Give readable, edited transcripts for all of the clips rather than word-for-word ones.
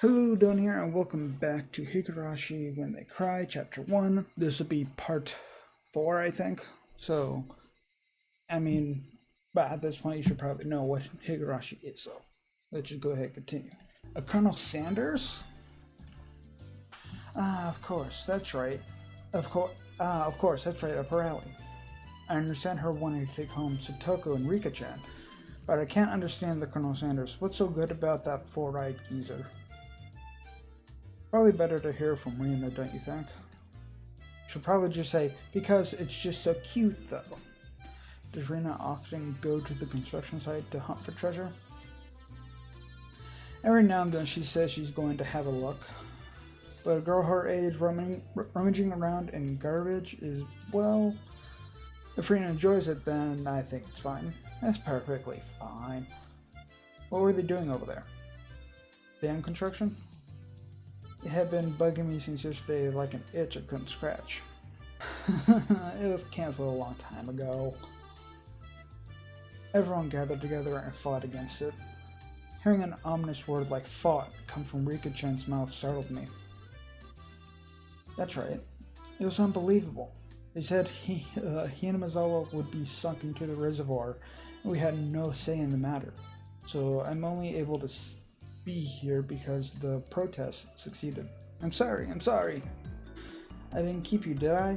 Hello down here and welcome back to Higurashi When They Cry, Chapter 1. This will be part 4, I think. So, but at this point you should probably know what Higurashi is, so let's just go ahead and continue. A Colonel Sanders? Of course, that's right. Of course, that's right, up her alley. I understand her wanting to take home Satoko and Rika-chan, but I can't understand the Colonel Sanders. What's so good about that four-eyed geezer? Probably better to hear from Rina, don't you think? She'll probably just say, because it's just so cute, though. Does Rina often go to the construction site to hunt for treasure? Every now and then she says she's going to have a look. But a girl her age rummaging around in garbage is, well, if Rina enjoys it, then I think it's fine. That's perfectly fine. What were they doing over there? Dam construction? It had been bugging me since yesterday like an itch I couldn't scratch. It was canceled a long time ago. Everyone gathered together and fought against it. Hearing an ominous word like fought come from Rika-chan's mouth startled me. That's right. It was unbelievable. They said Hinamizawa would be sunk into the reservoir, and we had no say in the matter. So I'm only able to be here because the protest succeeded. I'm sorry. I didn't keep you, did I?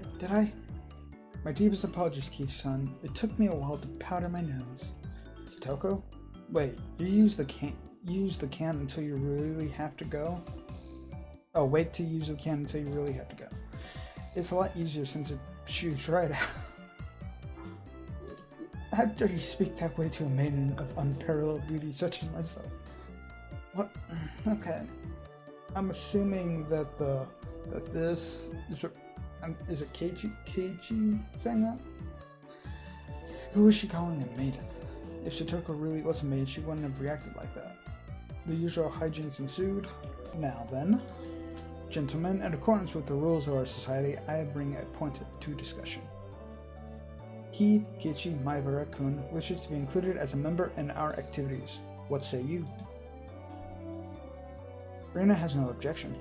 My deepest apologies, Kichi-san. It took me a while to powder my nose. Satoko? Wait, you use the can until you really have to go? Oh, wait to use the can until you really have to go. It's a lot easier since it shoots right out. How dare you speak that way to a maiden of unparalleled beauty such as myself? What? Okay. I'm assuming that this is it Keiichi saying that? Who is she calling a maiden? If Satoko really was a maid, she wouldn't have reacted like that. The usual hijinks ensued. Now then, gentlemen, in accordance with the rules of our society, I bring a point to discussion. Keiichi Maibara-kun wishes to be included as a member in our activities. What say you? Rina has no objection.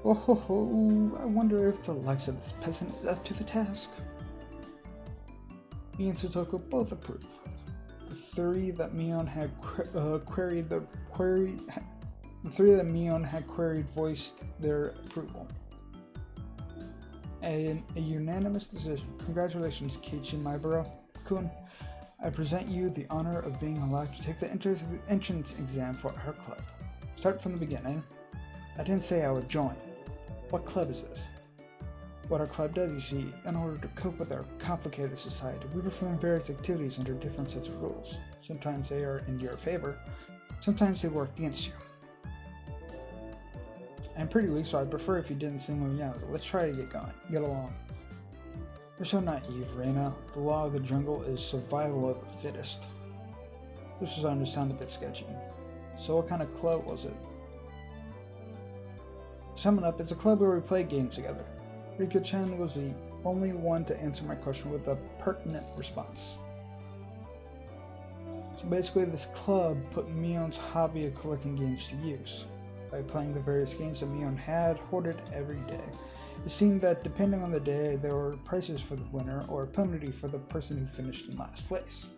Oh ho ho, I wonder if the likes of this peasant is up to the task. Me and Satoko both approve. The three that Mion had queried voiced their approval. A unanimous decision. Congratulations, Keiichi Maibara-kun. I present you the honor of being allowed to take the entrance exam for our club. Start from the beginning. I didn't say I would join. What club is this? What our club does, you see, in order to cope with our complicated society, we perform various activities under different sets of rules. Sometimes they are in your favor, sometimes they work against you. I'm pretty weak, so I'd prefer if you didn't single me out. Let's try to get along. You're so naive, Reina. The law of the jungle is survival of the fittest. This is starting to sound a bit sketchy. So what kind of club was it? To sum it up, it's a club where we play games together. Rika-chan was the only one to answer my question with a pertinent response. So basically, this club put Mion's hobby of collecting games to use. By playing the various games that Mion had hoarded every day. It seemed that depending on the day, there were prizes for the winner or a penalty for the person who finished in last place.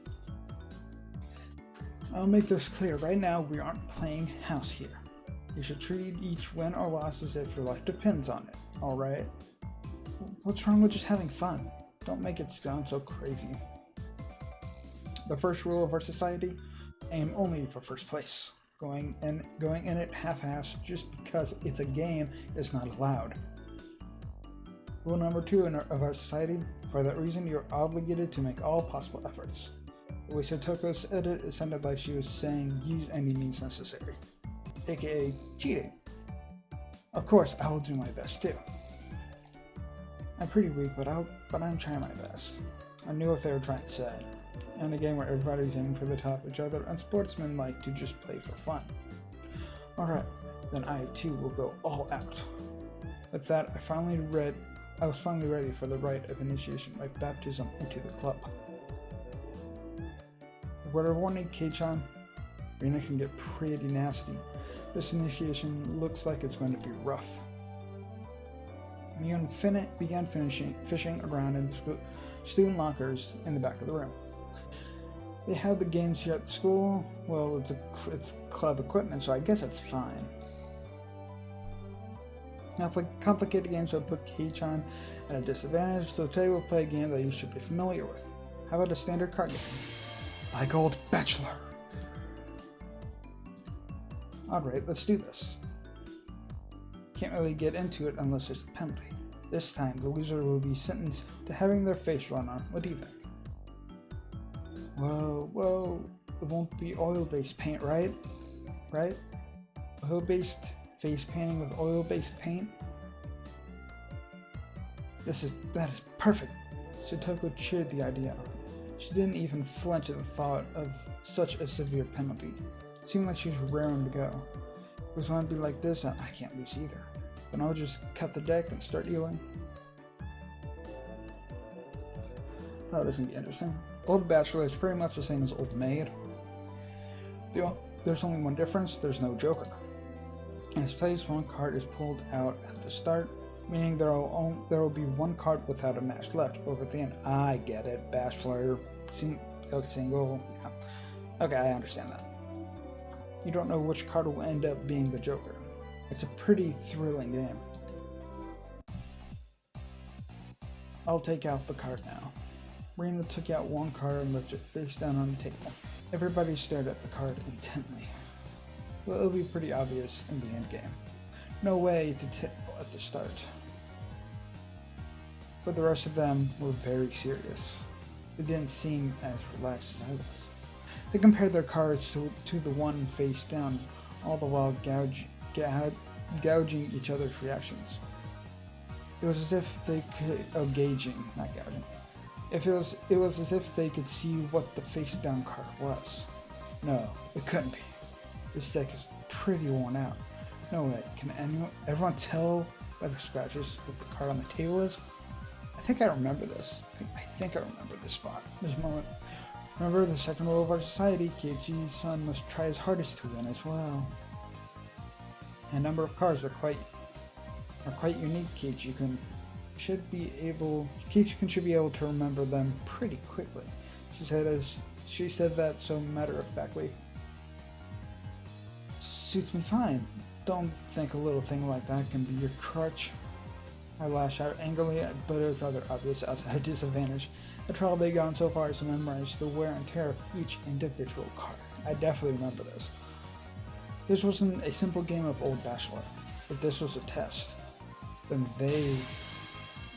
I'll make this clear, right now we aren't playing house here. You should treat each win or loss as if your life depends on it, alright? What's wrong with just having fun? Don't make it sound so crazy. The first rule of our society, aim only for first place. Going in it half-assed just because it's a game is not allowed. Rule number 2 of our society, for that reason you're obligated to make all possible efforts. The way Satoko said it, it sounded like she was saying use any means necessary, aka cheating. Of course, I will do my best too. I'm pretty weak, but I'm trying my best. I knew what they were trying to say. In a game where everybody's aiming for the top of each other, and sportsmen like to just play for fun. Alright, then I too will go all out. With that, I was finally ready for the rite of initiation, my baptism into the club. Word of warning, Kei-chan. Rina can get pretty nasty. This initiation looks like it's going to be rough. Mion began fishing around in the student lockers in the back of the room. They have the games here at the school. Well, it's club equipment, so I guess it's fine. Now, complicated games will put Ch.1 at a disadvantage, so today we'll play a game that you should be familiar with. How about a standard card game? Like Old Bachelor. Alright, let's do this. Can't really get into it unless there's a penalty. This time, the loser will be sentenced to having their face run on. What do you think? Whoa, it won't be oil-based paint, right? Right? Oil-based face painting with oil-based paint? That is perfect. Shitoko cheered the idea. She didn't even flinch at the thought of such a severe penalty. It seemed like she was raring to go. If it was going to be like this, I can't lose either. Then I'll just cut the deck and start dealing. Oh, this is going to be interesting. Old Bachelor is pretty much the same as Old Maid. There's only one difference, there's no Joker. In its place, one card is pulled out at the start, meaning there will be one card without a match left over at the end. I get it, Bachelor, single. Yeah. Okay, I understand that. You don't know which card will end up being the Joker. It's a pretty thrilling game. I'll take out the card now. Rina took out one card and left it face down on the table. Everybody stared at the card intently. Well, it'll be pretty obvious in the end game. No way to tell at the start. But the rest of them were very serious. They didn't seem as relaxed as I was. They compared their cards to the one face down, all the while gouging each other's reactions. It was as if they could gauging, not gouging. It was as if they could see what the face down card was. No, it couldn't be. This deck is pretty worn out. No way. Can everyone tell by the scratches what the card on the table is? I think I remember this. I think I remember this spot. This moment. Remember the second rule of our society, Keiichi's-san must try his hardest to win as well. A number of cards are quite unique. Keiichi-kun should be able to remember them pretty quickly. She said that so matter-of-factly. Suits me fine. Don't think a little thing like that can be your crutch. I lash out angrily, but it was rather obvious I was at a disadvantage. The trial they gone so far as to memorize the wear and tear of each individual card. I definitely remember this. This wasn't a simple game of Old Bachelor. If this was a test, then they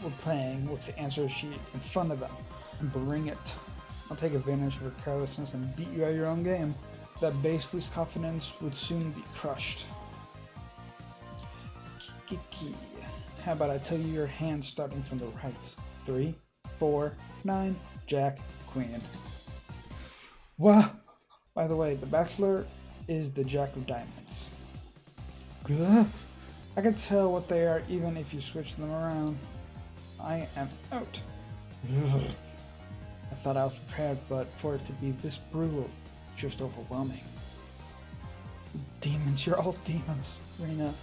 were playing with the answer sheet in front of them. And bring it. I'll take advantage of your carelessness and beat you at your own game. That baseless confidence would soon be crushed. Kiki. How about I tell you your hand starting from the right? 3, 4, 9, Jack, Queen. Wow! By the way, the Bachelor is the Jack of Diamonds. Good. I can tell what they are even if you switch them around. I am out. Ugh. I thought I was prepared, but for it to be this brutal, just overwhelming. Demons, you're all demons. Rina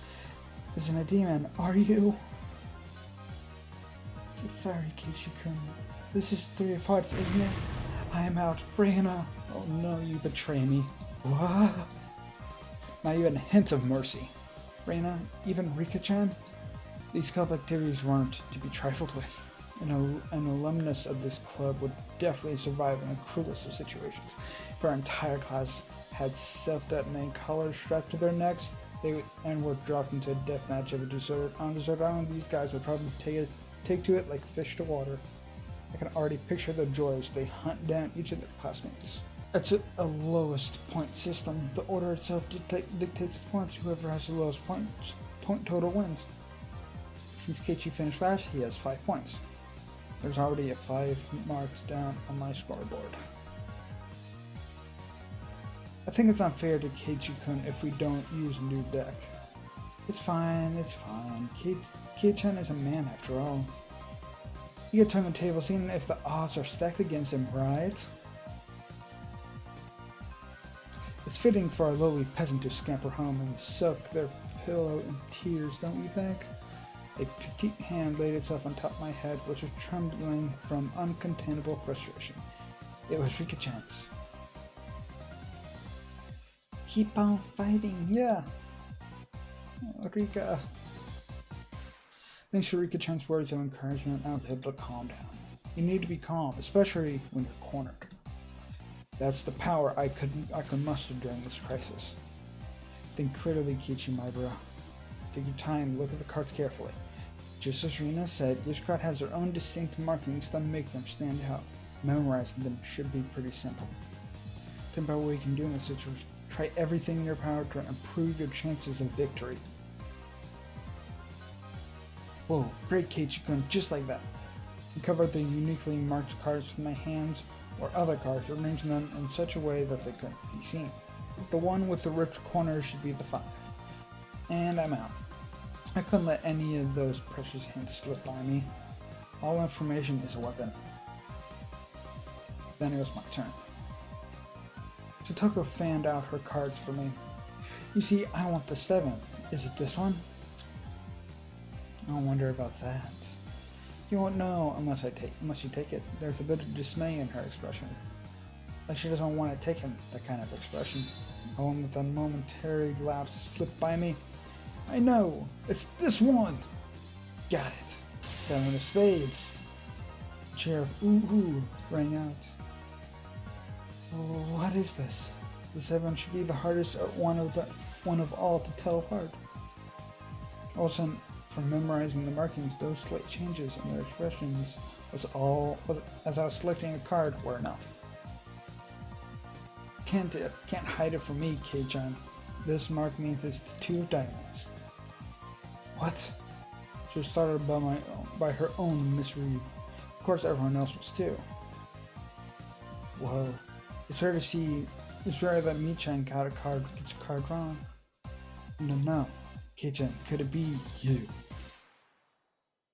isn't a demon, are you? Sorry, Keiichi-kun. This is 3 of Hearts, isn't it? I am out. Rina. Oh no, you betray me. What? Not even a hint of mercy. Rina, even Rika-chan? These club activities weren't to be trifled with. An alumnus of this club would definitely survive in the cruelest of situations. If our entire class had self-detonating collars strapped to their necks, and were dropped into a deathmatch of a desert island, these guys would probably take to it like fish to water. I can already picture the joys they hunt down each of their classmates. It's a lowest point system. The order itself dictates the points. Whoever has the lowest point total wins. Since Keiichi finished last, he has 5 points. There's already a 5 marked down on my scoreboard. I think it's unfair to Keiichi-kun if we don't use a new deck. It's fine, it's fine. Kei-chan is a man after all. You get turn the table seeing if the odds are stacked against him, right? It's fitting for a lowly peasant to scamper home and soak their pillow in tears, don't you think? A petite hand laid itself on top of my head, which was trembling from uncontainable frustration. It was Rika-chan's. Keep on fighting, yeah! Rika. Thanks for Rika-chan's words of encouragement, I was able to calm down. You need to be calm, especially when you're cornered. That's the power I could muster during this crisis. Think clearly, Kichi, my bro. Take your time, look at the cards carefully. Just as Rina said, each card has their own distinct markings that make them stand out. Memorizing them should be pretty simple. Think about what you can do in this situation. Try everything in your power to improve your chances of victory. Whoa, great Keiichi-kun, just like that. I covered the uniquely marked cards with my hands or other cards, arranging them in such a way that they couldn't be seen. The one with the ripped corners should be the 5. And I'm out. I couldn't let any of those precious hints slip by me. All information is a weapon. Then it was my turn. Totoko fanned out her cards for me. You see, I want the 7. Is it this one? I wonder about that. You won't know unless you take it. There's a bit of dismay in her expression. Like she doesn't want to take him, that kind of expression. A one with a momentary lapse slipped by me. I know! It's this one! Got it. 7 of spades. A cheer of ooh rang out. What is this? The 7 should be the hardest one of all to tell apart. All of a sudden, from memorizing the markings, those slight changes in their expressions as I was selecting a card were enough. Can't hide it from me, Kei-chan. This mark means it's the 2 of diamonds. What? She was startled by her own misread. Of course, everyone else was too. Whoa! It's rare that Mi-chan gets a card wrong. No. Kei-chan, could it be you?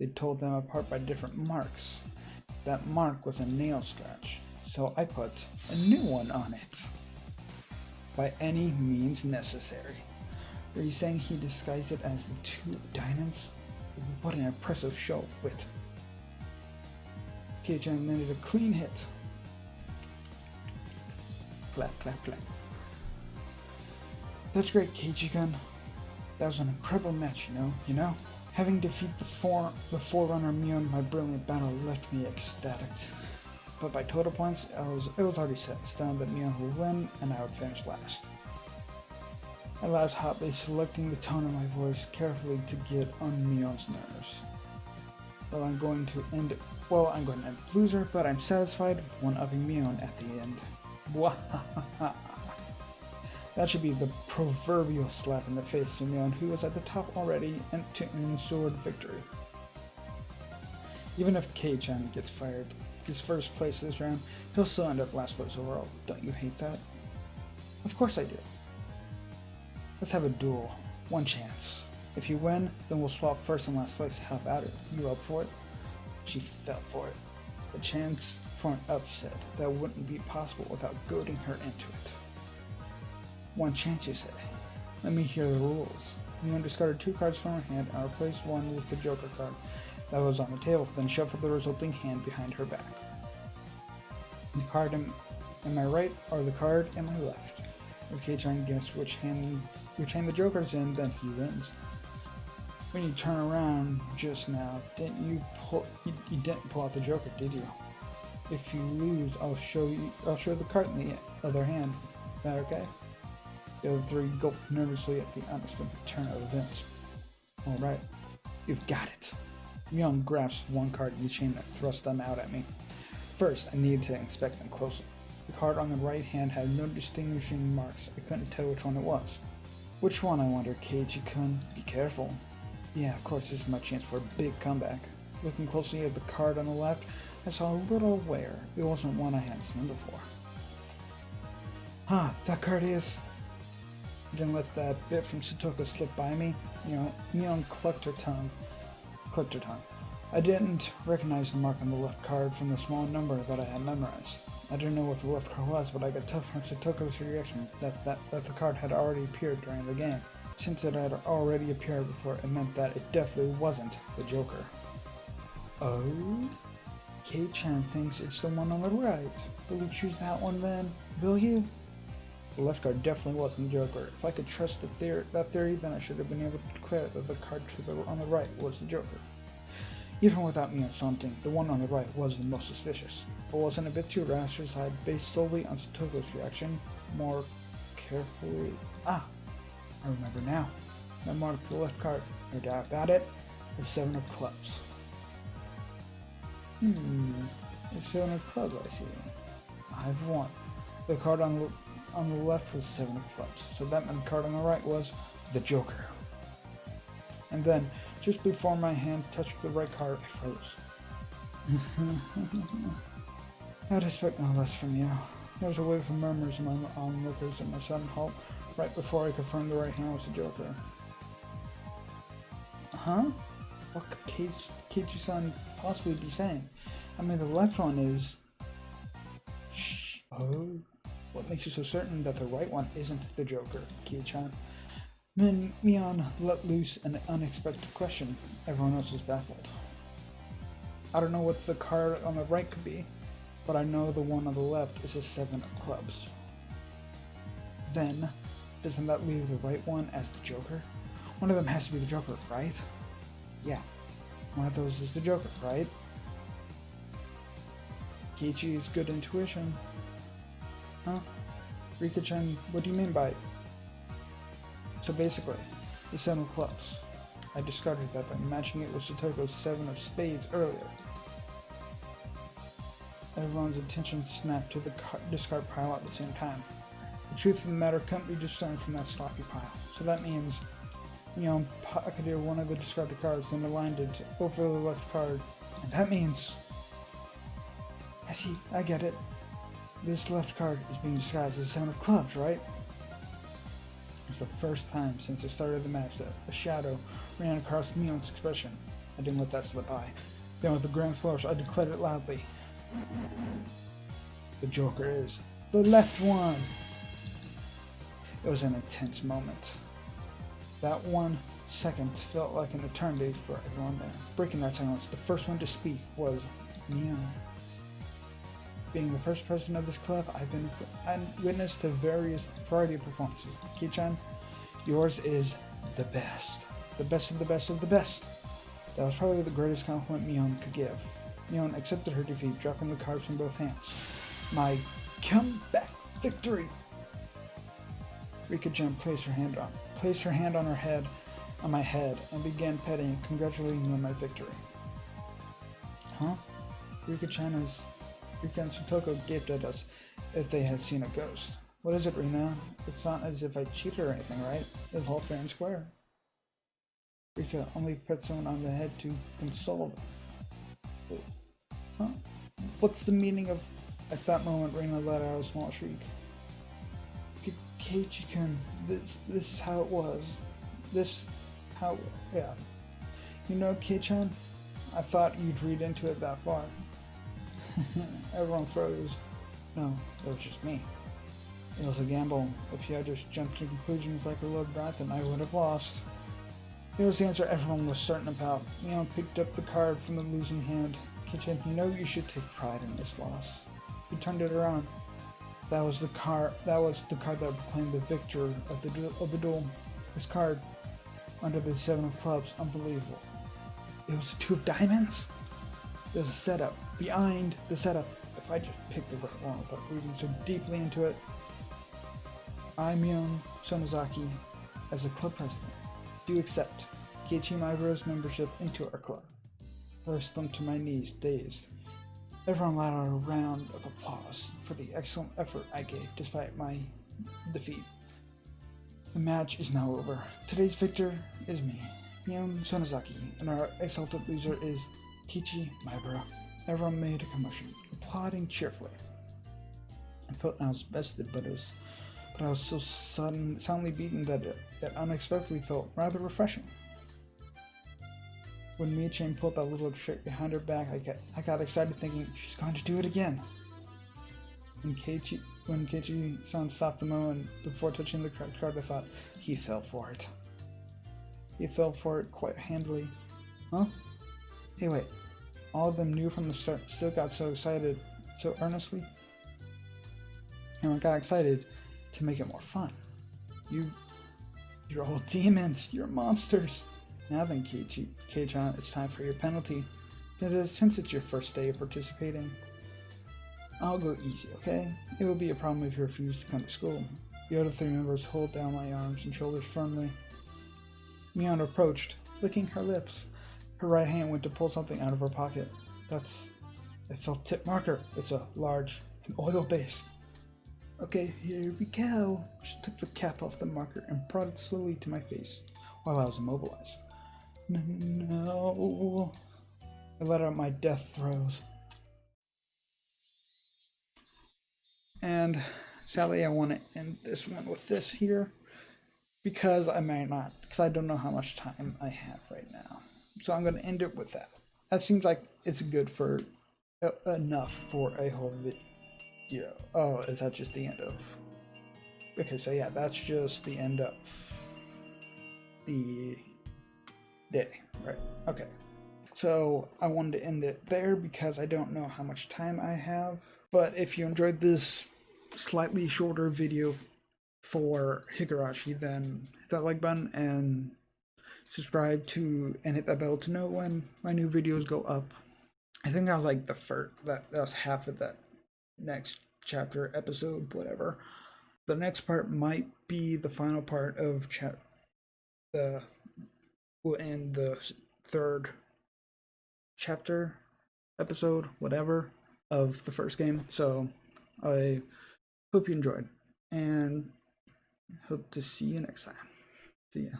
They told them apart by different marks. That mark was a nail scratch, so I put a new one on it. By any means necessary. Are you saying he disguised it as the 2 of diamonds? What an impressive show of wit. Kei-chan landed a clean hit. Clap, clap, clap. That's great, Keiichi-kun. That was an incredible match, you know? Having defeated the Forerunner Mew in my brilliant battle left me ecstatic. But by total points, it was already set in stone that Mew would win and I would finish last. I laughed hotly, selecting the tone of my voice carefully to get on Mew's nerves. I'm going to end loser, but I'm satisfied with one-upping Mew at the end. Wahahaha. That should be the proverbial slap in the face to Mew, who was at the top already and to ensure victory. Even if Kei-chan gets first place this round, he'll still end up last place overall. Don't you hate that? Of course I do. Let's have a duel. One chance. If you win, then we'll swap first and last place. How about it? You up for it? She fell for it. A chance for an upset that wouldn't be possible without goading her into it. One chance, you say? Let me hear the rules. Mew discarded 2 cards from her hand and replaced one with the Joker card that was on the table, then shuffled the resulting hand behind her back. The card in my right or the card in my left. If Kei-chan guessed which hand the Joker's in, then he wins. When you turn around just now, you didn't pull out the Joker, did you? If you lose, I'll show the card in the other hand. Is that okay? The other 3 gulped nervously at the unexpected turn of events. Alright, you've got it. Mew grasped one card each hand and thrust them out at me. First, I needed to inspect them closely. The card on the right hand had no distinguishing marks. I couldn't tell which one it was. Which one, I wonder, Keiichi-kun? Be careful. Yeah, of course, this is my chance for a big comeback. Looking closely at the card on the left, I saw a little wear. It wasn't one I hadn't seen before. That card is... I didn't let that bit from Totoko slip by me. Mew clucked her tongue. I didn't recognize the mark on the left card from the small number that I had memorized. I didn't know what the left card was, but I could tell from Satoko's reaction that the card had already appeared during the game. Since it had already appeared before, it meant that it definitely wasn't the Joker. Oh? K-chan thinks it's the one on the right. Will you choose that one then? Will you? The left card definitely wasn't the Joker. If I could trust that theory, then I should have been able to declare that the card on the right was the Joker. Even without me assaulting, the one on the right was the most suspicious. But wasn't a bit too rash as I had based solely on Satoko's reaction more carefully. Ah, I remember now. I marked the left card, no doubt about it, the 7 of clubs. The 7 of clubs, I see. I've won. The card on the left was 7 of clubs, so that meant the card on the right was the Joker. And then, just before my hand touched the right card, I froze. I'd expect no less from you. There was a wave of murmurs among the onlookers at my sudden halt, right before I confirmed the right hand was the Joker. Huh? What could Keiichi-san possibly be saying? I mean, the left one is... Shh. Oh? What makes you so certain that the right one isn't the Joker, Kei-chan? Mion let loose an unexpected question. Everyone else was baffled. I don't know what the card on the right could be, but I know the one on the left is a 7 of clubs. Then, doesn't that leave the right one as the Joker? One of them has to be the Joker, right? Yeah, one of those is the Joker, right? Keiichi's good intuition. Huh? Rika-chan, what do you mean by it? So basically, the 7 of clubs. I discarded that by matching it with Satoko's 7 of spades earlier. Everyone's attention snapped to the discard pile at the same time. The truth of the matter couldn't be discerned from that sloppy pile. So that means, pocketed one of the discarded cards, then aligned it over the left card. And that means... I see, I get it. This left card is being disguised as a 7 of clubs, right? It was the first time since the start of the match that a shadow ran across Mion's expression. I didn't let that slip by. Then with a grand flourish, I declared it loudly. The Joker is the left one! It was an intense moment. That 1 second felt like an eternity for everyone there. Breaking that silence, the first one to speak was Mion. Being the first president of this club, I've been witness to variety of performances. Kei-chan, yours is the best. The best of the best of the best. That was probably the greatest compliment Mion could give. Mion accepted her defeat, dropping the cards from both hands. My comeback victory! Rika-chan placed her hand on my head, and began petting and congratulating me on my victory. Huh? Rika and Sutoko gaped at us if they had seen a ghost. What is it, Rina? It's not as if I cheated or anything, right? It's all fair and square. Rika only pet someone on the head to console them. Huh? What's the meaning of... At that moment, Rina let out a small shriek. Keiichi-kun, this is how it was. Yeah. You know, Kei-chan, I thought you'd read into it that far. Everyone froze. No, it was just me. It was a gamble. If you had just jumped to conclusions like a little brat, then I would have lost. It was the answer everyone was certain about. Mion picked up the card from the losing hand. Kei-chan, you know you should take pride in this loss. He turned it around. That was the card that proclaimed the victor of the duel. This card, under the 7 of clubs, unbelievable. It was a 2 of diamonds? There was a setup. Behind the setup. If I just picked the right one without reading so deeply into it. I, Mion Sonozaki, as a club president, do accept Keiichi Maiburo's membership into our club. I slumped to my knees, dazed. Everyone let out a round of applause for the excellent effort I gave despite my defeat. The match is now over. Today's victor is me, Mion Sonozaki, and our exalted loser is Keiichi Maiburo. Everyone made a commotion, applauding cheerfully. I felt I was bested, but I was so soundly beaten that it unexpectedly felt rather refreshing. When Mia-chan pulled that little trick behind her back, I got excited thinking, she's going to do it again. When Keiichi-san stopped the moment before touching the credit card, I thought he fell for it. He fell for it quite handily. Huh? Hey, wait. All of them knew from the start, still got so excited, so earnestly. And I got excited to make it more fun. You're all demons. You're monsters. Now then, Kei-chan, it's time for your penalty. Since it's your first day of participating, I'll go easy, okay? It will be a problem if you refuse to come to school. The other three members hold down my arms and shoulders firmly. Mion approached, licking her lips. Her right hand went to pull something out of her pocket. That's a felt tip marker. It's a large and oil-based. Okay, here we go. She took the cap off the marker and brought it slowly to my face while I was immobilized. No. I let out my death throes. And sadly, I want to end this one with this here because I might not, because I don't know how much time I have right now. So I'm going to end it with that. That seems like it's good for enough for a whole video. Oh, is that just the end of? Okay, so yeah, that's just the end of the day, right? Okay. So I wanted to end it there because I don't know how much time I have. But if you enjoyed this slightly shorter video for Higurashi, then hit that like button and subscribe to and hit that bell to know when my new videos go up. I think that was like the first, that was half of that next chapter, episode, whatever. The next part might be the final part of we'll end the third chapter, episode, whatever, of the first game. So I hope you enjoyed and hope to see you next time. See ya.